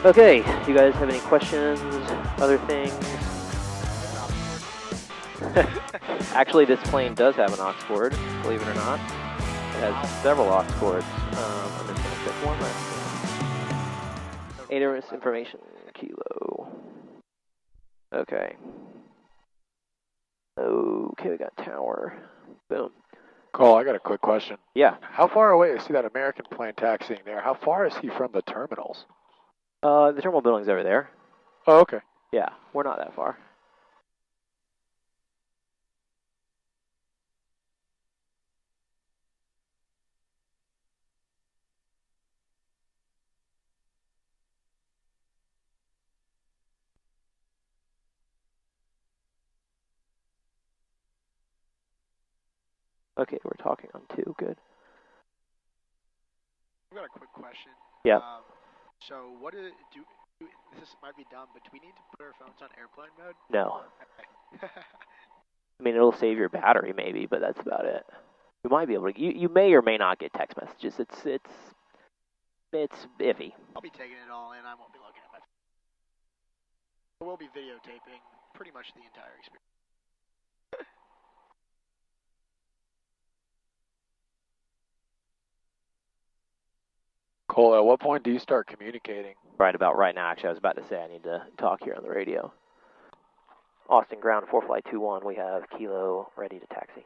Okay, do you guys have any questions, other things? Actually, this plane does have an aux cord, believe it or not. It has several aux cords. I'm just going to check one last thing. AMUSE information, kilo. Okay. Okay, we got tower. Boom. Cole, I got a quick question. Yeah. How far away, I see that American plane taxiing there, how far is he from the terminals? The terminal building's over there. Oh, okay. Yeah, we're not that far. Okay, we're talking on 2, good. I've got a quick question. Yeah. So what this might be dumb, but do we need to put our phones on airplane mode? No. Okay. I mean, it'll save your battery maybe, but that's about it. You might be able to, you may or may not get text messages. It's iffy. I'll be taking it all in. I won't be looking at my phone. We'll be videotaping pretty much the entire experience. Cole, at what point do you start communicating? Right about right now, actually, I was about to say I need to talk here on the radio. Austin ground, ForeFlight 21, we have Kilo ready to taxi.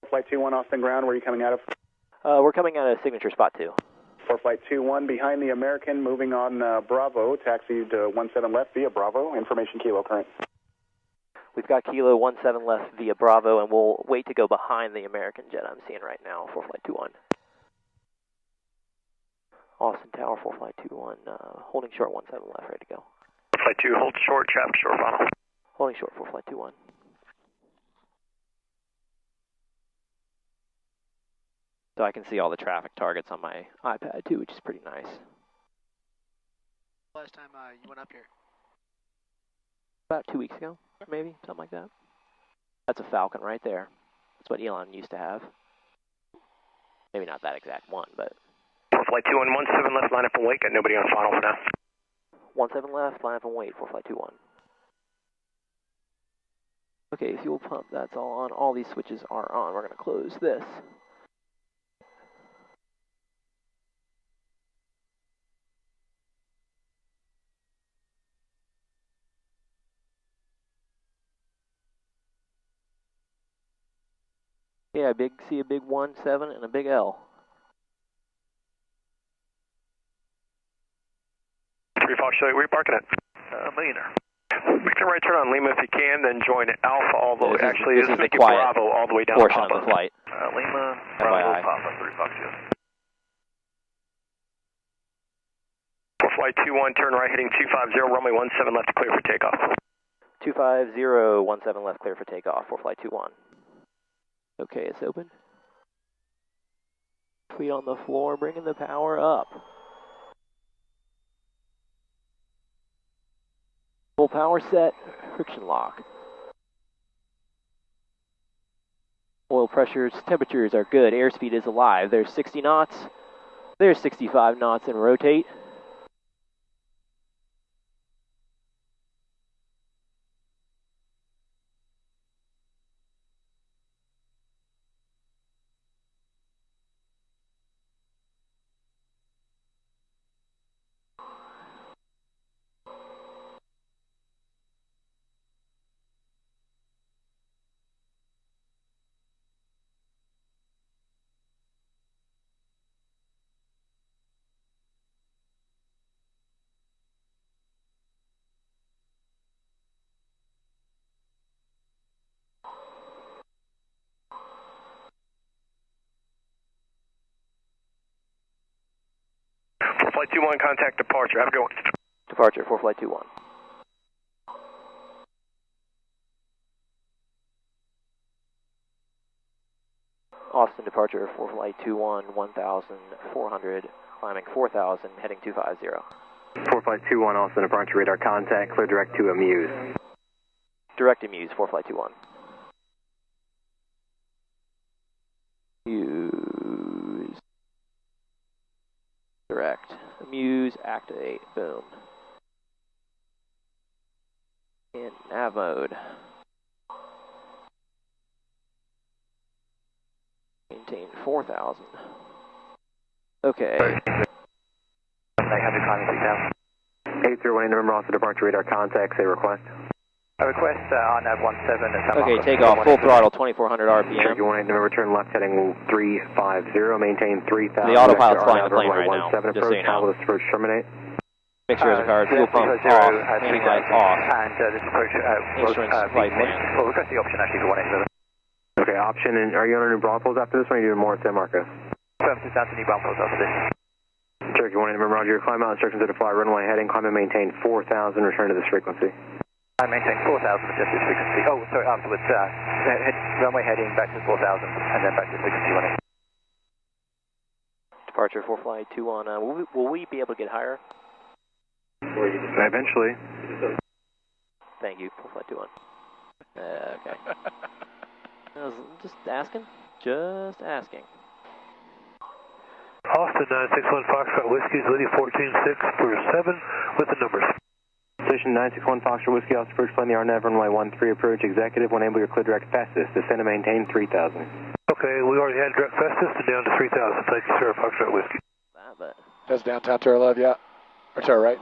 ForeFlight 21, Austin ground, where are you coming out of? We're coming out of signature spot 2. ForeFlight 21, behind the American, moving on Bravo, taxied 17 left via Bravo, information Kilo current. We've got Kilo 17 left via Bravo, and we'll wait to go behind the American jet I'm seeing right now, ForeFlight 21. Austin Tower, ForeFlight 21, holding short 17 left, ready to go. ForeFlight 2, hold short, traffic short final. Holding short, ForeFlight 21. So I can see all the traffic targets on my iPad too, which is pretty nice. Last time you went up here? About 2 weeks ago, maybe, something like that. That's a Falcon right there. That's what Elon used to have. Maybe not that exact one, but... ForeFlight 21, 17 left, line up and wait. Got nobody on final for now. 17 left, line up and wait, ForeFlight 21. Okay, fuel pump, that's all on. All these switches are on. We're going to close this. Yeah, see a big 17 and a big L. 3 Fox, where are you parking at? Millionaire. Make the right turn on Lima if you can, then join Alpha all the way. Actually, this is the quiet Bravo all the way down portion Papa. of the flight. Lima, Bravo, Papa, 3 Fox, yes. ForeFlight 21, turn right, heading 250, runway 17 left, clear for takeoff. 250, 17 left, clear for takeoff, ForeFlight 21. Okay, it's open. Feet on the floor, bringing the power up. Full power set, friction lock. Oil pressures, temperatures are good. Airspeed is alive. There's 60 knots. There's 65 knots and rotate. ForeFlight 21, contact departure. Have a good one. Departure, ForeFlight 21. Austin departure, ForeFlight 21, 1,400, climbing 4,000, heading 250. ForeFlight 21, Austin departure radar contact, clear direct to AMUSE. Direct AMUSE, ForeFlight 21. Use direct AMUSE, activate, boom. In nav mode. Maintain 4,000. Okay. Have you climbing 6,000? 801, remember also departure radar contacts, a request. A request on nav 17. Okay, take off, full throttle, 2400 RPM. You want to remember turn left heading 350, maintain 3,000. The autopilot's flying the plane right now, just so approach, you know. how will this approach terminate? Make sure there's a card, fuel pump off, landing lights off. And this approach Instruments, flight plan. Well, request the option actually for 187. Okay, option, and are you on any brownpoles after this one, or are you doing more at San Marcos? Services down to new brownpoles after this. Turkey 1, remember Roger, climb out instructions are to fly runway heading, climb and maintain 4,000, return to this frequency. I maintain 4,000 at just this frequency. Oh, sorry, afterwards, runway heading back to 4,000, and then back to frequency 18. Departure ForeFlight 21, will we be able to get higher? Eventually. Thank you, ForeFlight 21. Okay. I was just asking. Austin 961 Foxtrot Whiskey is Lydia 146 for 7 with the numbers. Station 961 Foxtrot Whiskey, Officer approach plan the RNAV runway 13 approach executive when able your clear direct fastest. Descend and maintain 3,000. Okay, we already had direct fastest and down to 3,000. Thank you, sir, Foxtrot Whiskey. That's downtown to our left, yeah. Or to our right.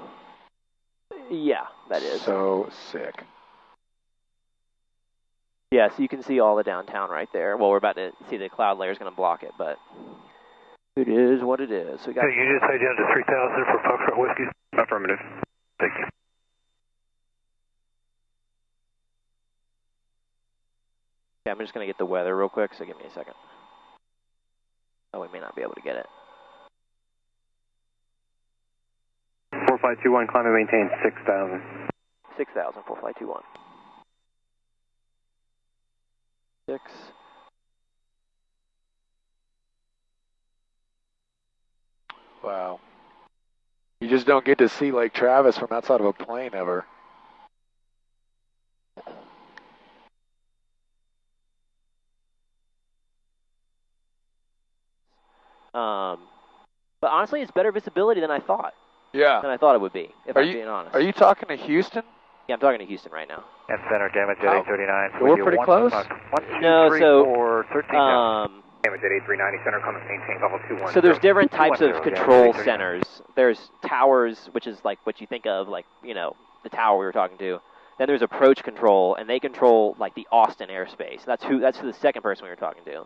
Yeah, that is. So sick. Yeah, so you can see all the downtown right there. Well, we're about to see the cloud layer is going to block it, but it is what it is. So we got. Okay, you just say down to 3,000 for Foxtrot Whiskey? Affirmative. Thank you. Yeah, I'm just going to get the weather real quick, so give me a second. Oh, we may not be able to get it. ForeFlight 21, climb and maintain 6,000. 6,000, ForeFlight 21. 6. Wow. You just don't get to see Lake Travis from outside of a plane ever. But honestly, it's better visibility than I thought. Yeah. Than I thought it would be, if I'm being honest. Are you talking to Houston? Yeah, I'm talking to Houston right now. And center damage at 839. So we're pretty close? 1, 2, No, 3, so 4, 13 damage at 8390, center comments maintain level 21. So there's different types of control centers. There's towers, which is like what you think of, like, you know, the tower we were talking to. Then there's approach control, and they control like the Austin airspace. That's who the second person we were talking to.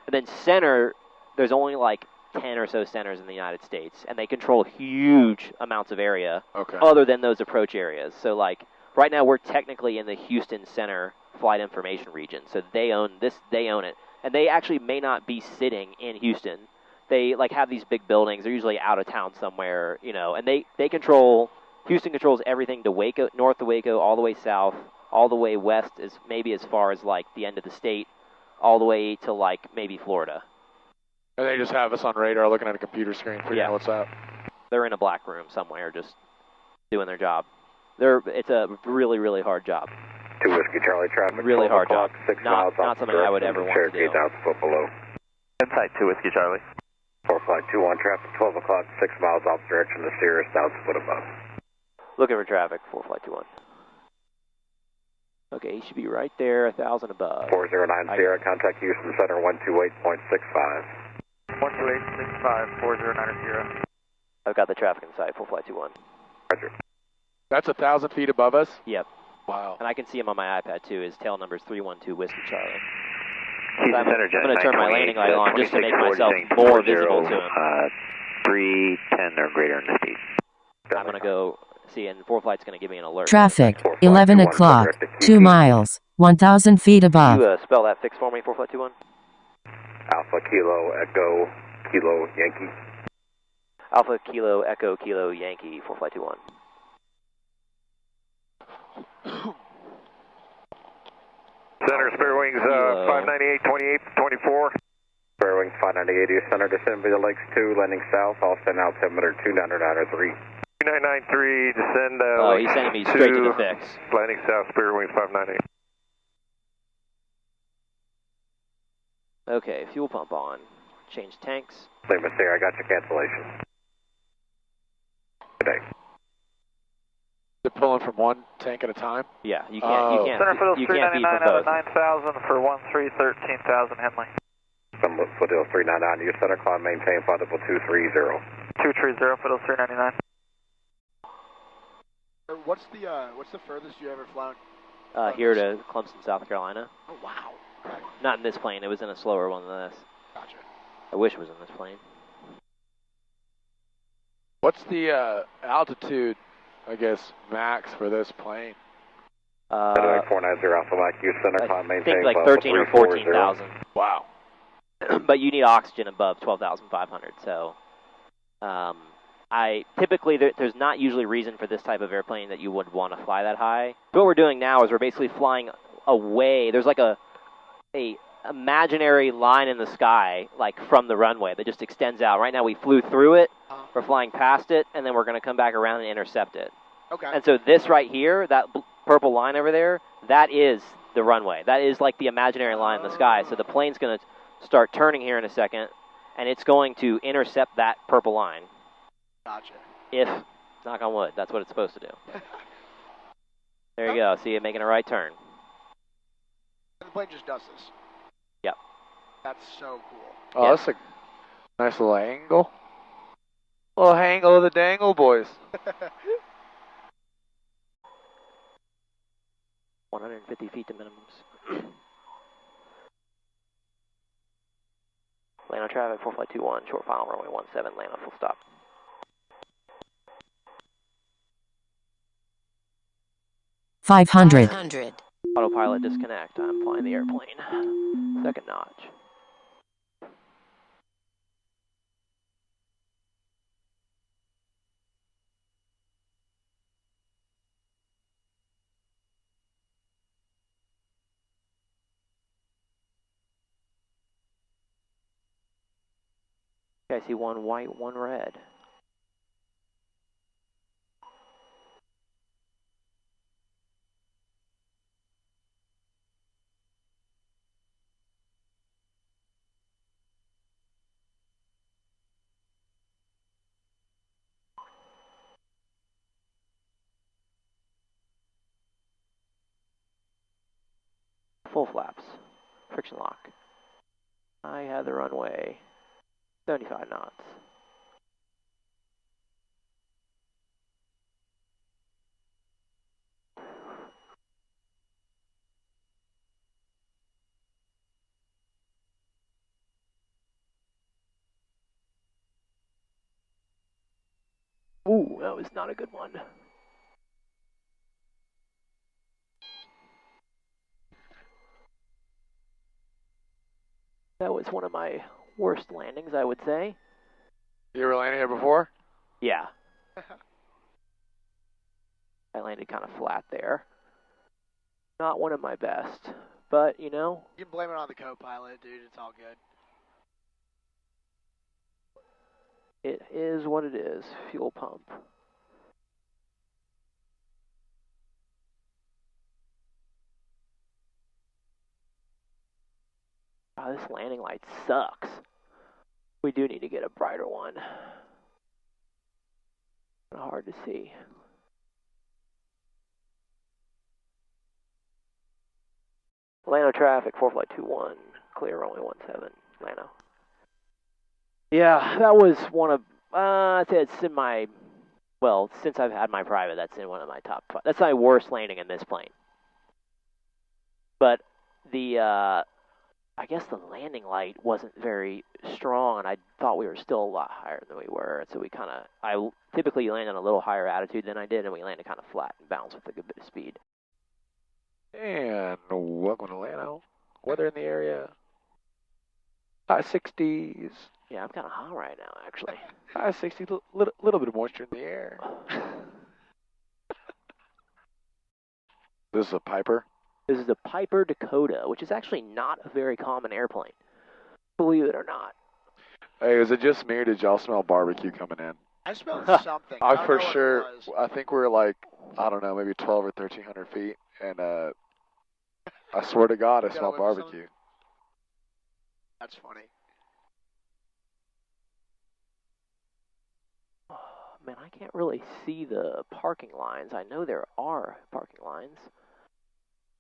And then center, there's only like 10 or so centers in the United States, and they control huge amounts of area other than those approach areas. So like right now we're technically in the Houston Center Flight Information Region, so they own it. And they actually may not be sitting in Houston. They like have these big buildings. They're usually out of town somewhere, you know, and they control, Houston controls everything to Waco, north of Waco, all the way south, all the way west, is maybe as far as like the end of the state, all the way to like maybe Florida. And they just have us on radar looking at a computer screen figuring out what's up. They're in a black room somewhere just doing their job. It's a really, really hard job. 2 Whiskey Charlie traffic. Really hard job. 6 not miles something I would ever want to do. 8,000 foot below. Inside 2 Whiskey Charlie. ForeFlight 21 traffic 12 o'clock, 6 miles off direction to Sirius, 1,000 foot above. Looking for traffic, ForeFlight 21. Okay, he should be right there, 1,000 above. 409 Sierra, contact Houston Center 128.65. 128.65, 409 Sierra. I've got the traffic in sight, ForeFlight 21. Roger. That's 1,000 feet above us? Yep. Wow. And I can see him on my iPad too. His tail number is 312 Whiskey Charlie. Houston Center, I'm going to turn my landing light on just to make myself more visible to him. 310 or greater in the speed. I'm going to go see, and ForeFlight's going to give me an alert. Traffic, 11 o'clock, 2 miles, 1,000 feet above. Can you spell that fix for me, ForeFlight 21? Alpha Kilo Echo Kilo Yankee. Alpha Kilo Echo Kilo Yankee, ForeFlight 21. Center, spare wings 598, 28, 24. Spare wings 598, center, descend via Lakes 2, landing south, Austin altimeter 2993. 2993, descend he's sending me straight to the fix. Landing south, spare wings 598. Okay, fuel pump on. Change tanks. Lima Sierra, I got your cancellation. today. They're pulling from one tank at a time? Yeah, you can't. You can't. Center Foothills You can't feed 399 from out of both. 9,000 for 13,000 Henley. Foothills 399, your center climb maintain 52230. 230 Foothills 399. What's the furthest you ever flown? Here to Clemson, South Carolina. Oh wow. Okay. Not in this plane. It was in a slower one than this. Gotcha. I wish it was in this plane. What's the altitude, I guess, max for this plane? 490 Alpha Mike, your center climb I maintain think like 13 or 14,000. Wow. But you need oxygen above 12,500. So, I typically there's not usually reason for this type of airplane that you would want to fly that high. What we're doing now is we're basically flying away. There's like a imaginary line in the sky, like from the runway, that just extends out. Right now we flew through it. We're flying past it, and then we're going to come back around and intercept it. Okay. And so this right here, that purple line over there, that is the runway. That is like the imaginary line in the sky. So the plane's going to start turning here in a second, and it's going to intercept that purple line. Gotcha. If, knock on wood, that's what it's supposed to do. There you go. See it making a right turn. And the plane just does this. Yep. That's so cool. Oh, Yeah. that's a nice little angle. Little angle of the dangle, boys. 150 feet to minimums. Llano traffic, ForeFlight 21, short final, runway 17, Llano, full stop. 500. Autopilot disconnect. I'm flying the airplane. Second notch. Okay, I see one white, one red. Full flaps. Friction lock. I have the runway 75 knots. Ooh, that was not a good one. That was one of my worst landings, I would say. You ever landed here before? Yeah. I landed kind of flat there. Not one of my best, but you know. You can blame it on the co-pilot, dude. It's all good. It is what it is. Fuel pump. Wow, this landing light sucks. We do need to get a brighter one. Hard to see. Llano traffic, ForeFlight 21, clear runway 17, Llano. Yeah, that was one of, I'd say it's in my, well, since I've had my private, that's in one of my top 5. That's my worst landing in this plane. But the, I guess the landing light wasn't very strong, and I thought we were still a lot higher than we were. So we kind of, I typically land on a little higher altitude than I did, and we landed kind of flat and bounced with a good bit of speed. And welcome to Llano. Weather in the area. High 60s. Yeah, I'm kind of hot right now, actually. High 60s, little bit of moisture in the air. This is a Piper. This is a Piper Dakota, which is actually not a very common airplane, believe it or not. Hey, is it just me or did y'all smell barbecue coming in? I smelled something. I don't for know what it sure, was. I think we're like, I don't know, maybe 12 or 1,300 feet, and I swear to God, I You got a smell whiff of barbecue. That's funny. Man, I can't really see the parking lines. I know there are parking lines,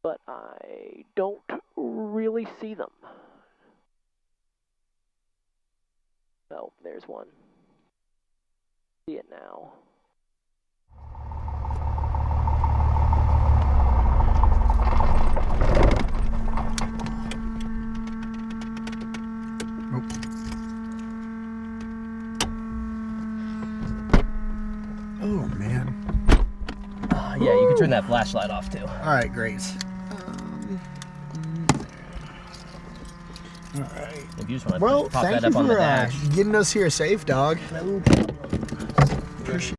but I don't really see them. Oh, there's one. See it now. Oh, man. Yeah, you can turn that flashlight off too. All right, great. All right. If you just want to Well, pop thank that you up on the for dash. getting us here safe, dog. No problem.